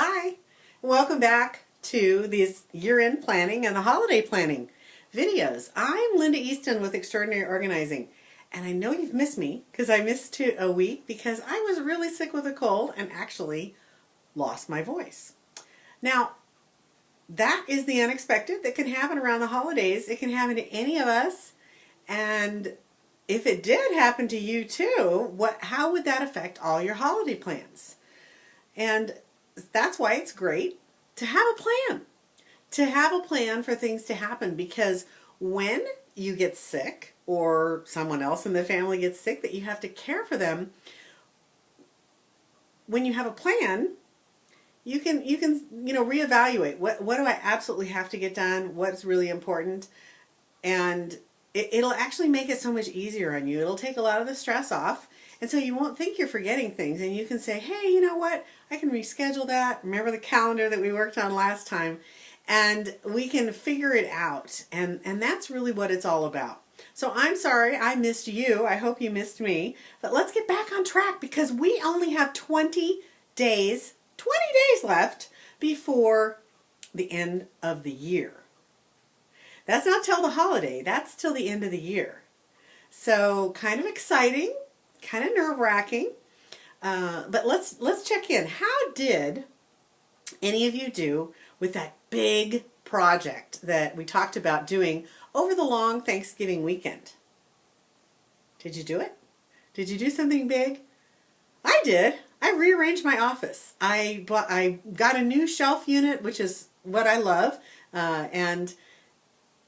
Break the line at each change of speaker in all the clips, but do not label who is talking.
Hi, welcome back to these year-end planning and the holiday planning videos. I'm Linda Easton with Extraordinary Organizing, and I know you've missed me because I missed a week because I was really sick with a cold and actually lost my voice. Now, that is the unexpected that can happen around the holidays. It can happen to any of us, and if it did happen to you too, how would that affect all your holiday plans? And that's why it's great to have a plan. To have a plan for things to happen, because when you get sick or someone else in the family gets sick that you have to care for them, when you have a plan, you can reevaluate what do I absolutely have to get done, what's really important, and it'll actually make it so much easier on you. It'll take a lot of the stress off, and so you won't think you're forgetting things, and you can say, hey, you know what, I can reschedule that. Remember the calendar that we worked on last time, and we can figure it out, and that's really what it's all about. So I'm sorry I missed you. I hope you missed me, but let's get back on track because we only have 20 days left before the end of the year. That's not till the holiday, that's till the end of the year. So kind of exciting, kind of nerve-wracking, but let's check in. How did any of you do with that big project that we talked about doing over the long Thanksgiving weekend? Did you do it? Did you do something big? I did. I rearranged my office. I got a new shelf unit, which is what I love, and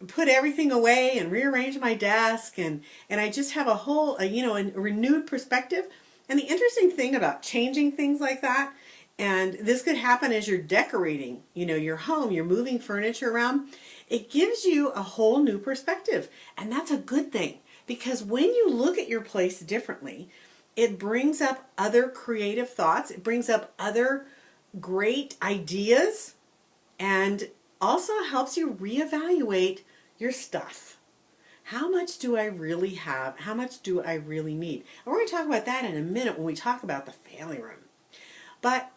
put everything away and rearrange my desk, and I just have a whole a renewed perspective. And the interesting thing about changing things like that, and this could happen as you're decorating your home, you're moving furniture around, it gives you a whole new perspective, and that's a good thing, because when you look at your place differently, it brings up other creative thoughts, it brings up other great ideas, and also helps you reevaluate your stuff. How much do I really have? How much do I really need? And we're going to talk about that in a minute when we talk about the family room. But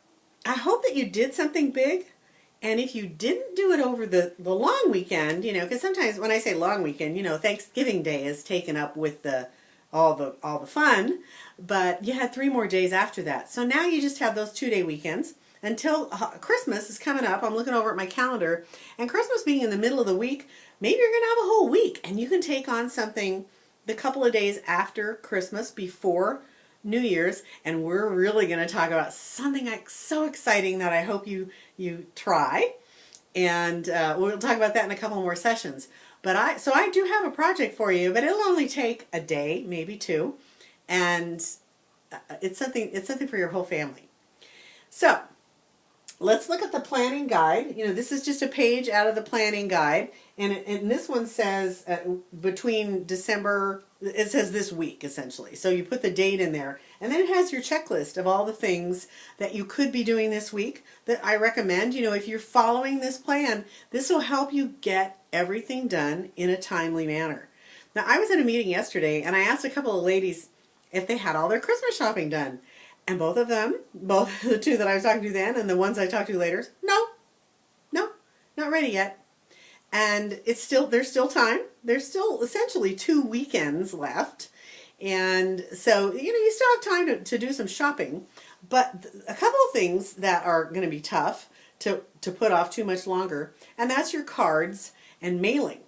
I hope that you did something big. And if you didn't do it over the long weekend, because sometimes when I say long weekend, Thanksgiving Day is taken up with all the fun, but you had 3 more days after that. So now you just have those 2-day weekends until Christmas is coming up. I'm looking over at my calendar, and Christmas being in the middle of the week, maybe you're going to have a whole week, and you can take on something the couple of days after Christmas, before New Year's, and we're really going to talk about something so exciting that I hope you try, and we'll talk about that in a couple more sessions. But I do have a project for you, but it'll only take a day, maybe 2, and it's something for your whole family. So let's look at the planning guide. This is just a page out of the planning guide, and this one says between December, it says this week essentially. So you put the date in there, and then it has your checklist of all the things that you could be doing this week that I recommend. If you're following this plan, this will help you get everything done in a timely manner. Now, I was at a meeting yesterday, and I asked a couple of ladies if they had all their Christmas shopping done. And both the 2 that I was talking to then and the ones I talked to later, no, not ready yet. And there's still time. There's still essentially 2 weekends left. And so, you still have time to do some shopping. But a couple of things that are going to be tough to put off too much longer, and that's your cards and mailing.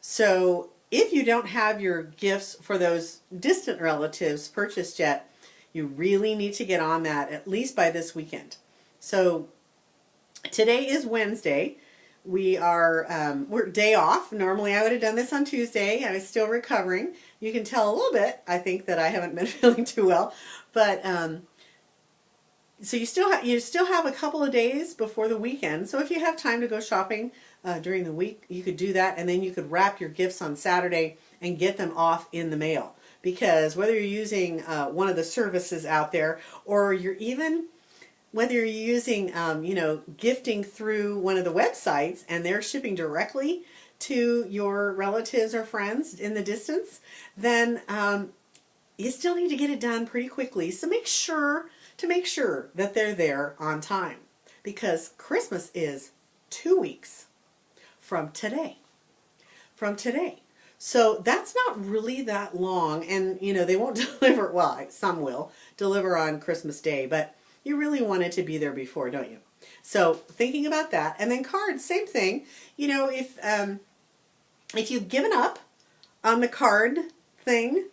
So if you don't have your gifts for those distant relatives purchased yet, you really need to get on that at least by this weekend. So today is Wednesday. We're day off. Normally I would have done this on Tuesday. I was still recovering. You can tell a little bit, I think, that I haven't been feeling too well. But so you still have a couple of days before the weekend. So if you have time to go shopping during the week, you could do that, and then you could wrap your gifts on Saturday and get them off in the mail. Because whether you're using one of the services out there, or whether you're using gifting through one of the websites and they're shipping directly to your relatives or friends in the distance, then you still need to get it done pretty quickly. So make sure that they're there on time. because Christmas is 2 weeks from today. From today. So that's not really that long, and you know, they won't deliver, well, some will deliver on Christmas Day, but you really want it to be there before, don't you? So thinking about that, and then cards, same thing. You know, if you've given up on the card thing,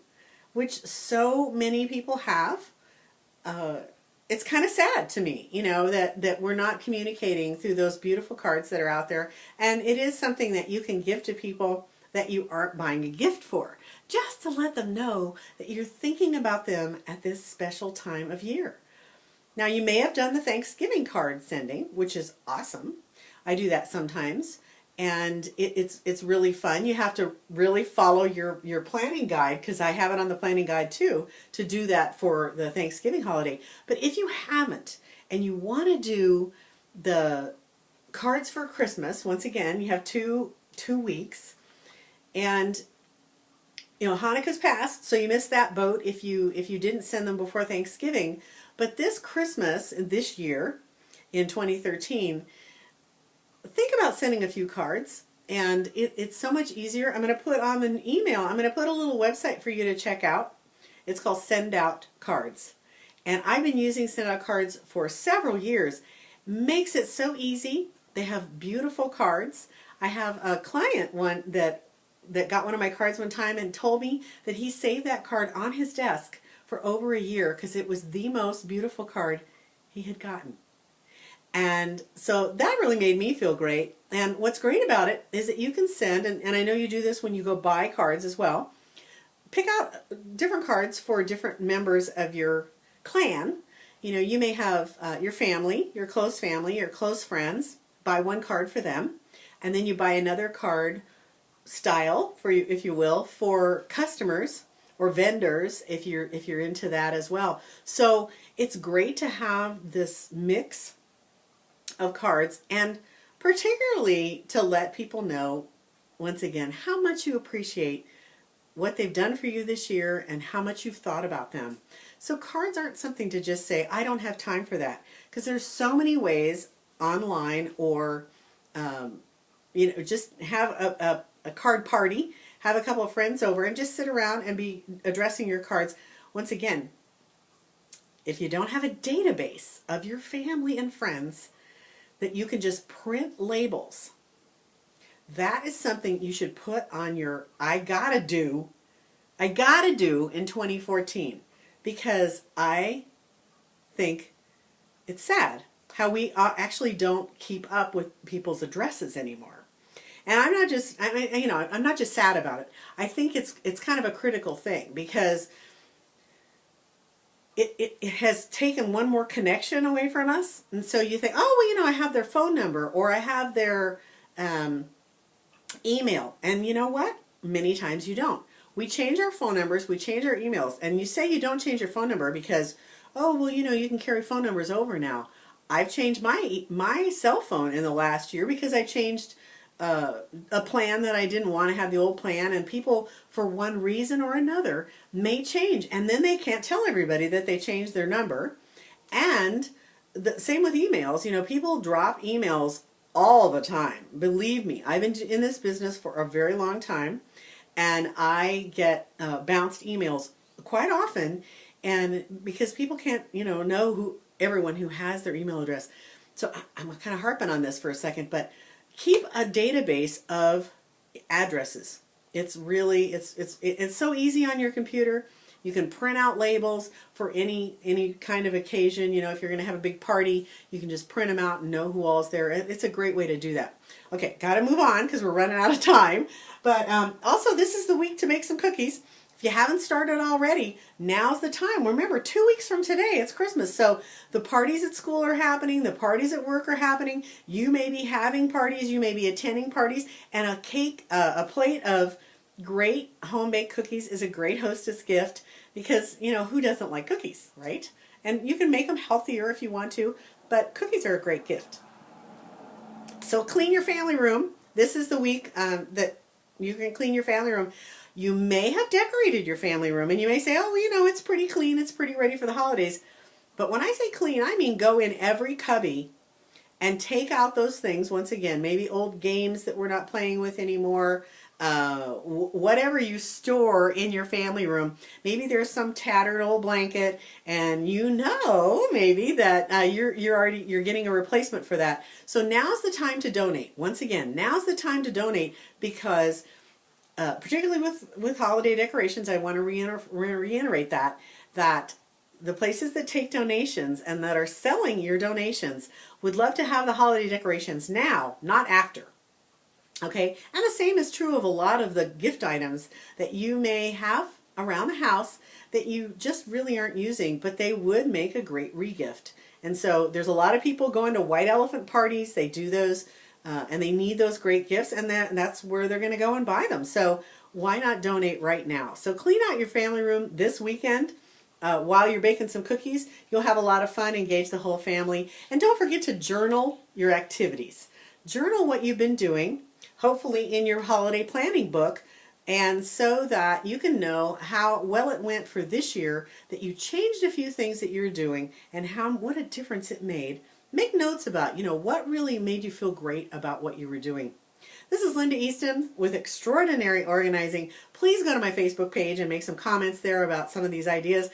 which so many people have, it's kind of sad to me, you know, that we're not communicating through those beautiful cards that are out there. And it is something that you can give to people that you aren't buying a gift for, just to let them know that you're thinking about them at this special time of year. Now, you may have done the Thanksgiving card sending, which is awesome. I do that sometimes, and it's really fun. You have to really follow your planning guide, because I have it on the planning guide too, to do that for the Thanksgiving holiday. But if you haven't, and you want to do the cards for Christmas, once again, you have two weeks, and you know, Hanukkah's passed, so you missed that boat if you didn't send them before Thanksgiving. But this Christmas, this year, in 2013, think about sending a few cards, and it's so much easier. I'm going to put on an email, I'm going to put a little website for you to check out. It's called Send Out Cards. And I've been using Send Out Cards for several years. Makes it so easy. They have beautiful cards. I have a client that got one of my cards one time and told me that he saved that card on his desk for over a year because it was the most beautiful card he had gotten. And so that really made me feel great. And what's great about it is that you can send, and I know you do this when you go buy cards as well, pick out different cards for different members of your clan. You know, you may have your family, your close friends, buy one card for them, and then you buy another card style, for you, if you will, for customers or vendors if you're into that as well. So it's great to have this mix of cards, and particularly to let people know, once again, how much you appreciate what they've done for you this year and how much you've thought about them. So cards aren't something to just say, I don't have time for that, because there's so many ways online, or you know, just have a card party, have a couple of friends over and just sit around and be addressing your cards. Once again, if you don't have a database of your family and friends that you can just print labels, that is something you should put on your I gotta do in 2014, because I think it's sad how we actually don't keep up with people's addresses anymore. And I'm not just, you know, I'm not just sad about it. I think it's kind of a critical thing, because it has taken one more connection away from us. And so you think, oh, well, you know, I have their phone number, or I have their email. And you know what? Many times you don't. We change our phone numbers, we change our emails, and you say you don't change your phone number because, oh, well, you know, you can carry phone numbers over now. I've changed my cell phone in the last year because I changed a plan that I didn't want to have the old plan, and people, for one reason or another, may change, and then they can't tell everybody that they changed their number. And the same with emails. You know, people drop emails all the time. Believe me, I've been in this business for a very long time, and I get bounced emails quite often, and because people can't, you know who everyone who has their email address. So I'm kind of harping on this for a second, but keep a database of addresses. It's really, it's so easy on your computer. You can print out labels for any kind of occasion. You know, if you're going to have a big party, you can just print them out and know who all's there. It's a great way to do that. Okay, got to move on because we're running out of time. But also, this is the week to make some cookies. If you haven't started already, now's the time. Remember, 2 weeks from today, it's Christmas. So the parties at school are happening. The parties at work are happening. You may be having parties. You may be attending parties. And a cake, a plate of great home-baked cookies is a great hostess gift, because, you know, who doesn't like cookies, right? And you can make them healthier if you want to, but cookies are a great gift. So clean your family room. This is the week that you can clean your family room. You may have decorated your family room, and you may say, oh, well, you know, it's pretty clean, it's pretty ready for the holidays. But when I say clean, I mean go in every cubby and take out those things once again, maybe old games that we're not playing with anymore, whatever you store in your family room. Maybe there's some tattered old blanket, and you know maybe that you're getting a replacement for that. So now's the time to donate. Once again, now's the time to donate, because particularly with holiday decorations, I want to reiterate that the places that take donations and that are selling your donations would love to have the holiday decorations now, not after. Okay, and the same is true of a lot of the gift items that you may have around the house that you just really aren't using, but they would make a great regift. And so there's a lot of people going to white elephant parties. They do those, and they need those great gifts, and that's where they're going to go and buy them. So why not donate right now? So clean out your family room this weekend. While you're baking some cookies, you'll have a lot of fun, engage the whole family. And don't forget to journal your activities. Journal what you've been doing, hopefully in your holiday planning book, and so that you can know how well it went for this year, that you changed a few things that you're doing, and what a difference it made. Make notes about, what really made you feel great about what you were doing. This is Linda Easton with Extraordinary Organizing. Please go to my Facebook page and make some comments there about some of these ideas.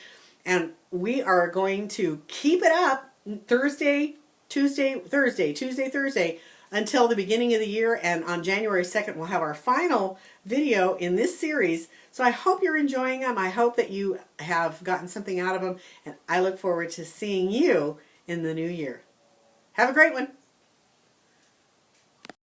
And we are going to keep it up Thursday, Thursday, until the beginning of the year. And on January 2nd, we'll have our final video in this series. So I hope you're enjoying them. I hope that you have gotten something out of them. And I look forward to seeing you in the new year. Have a great one.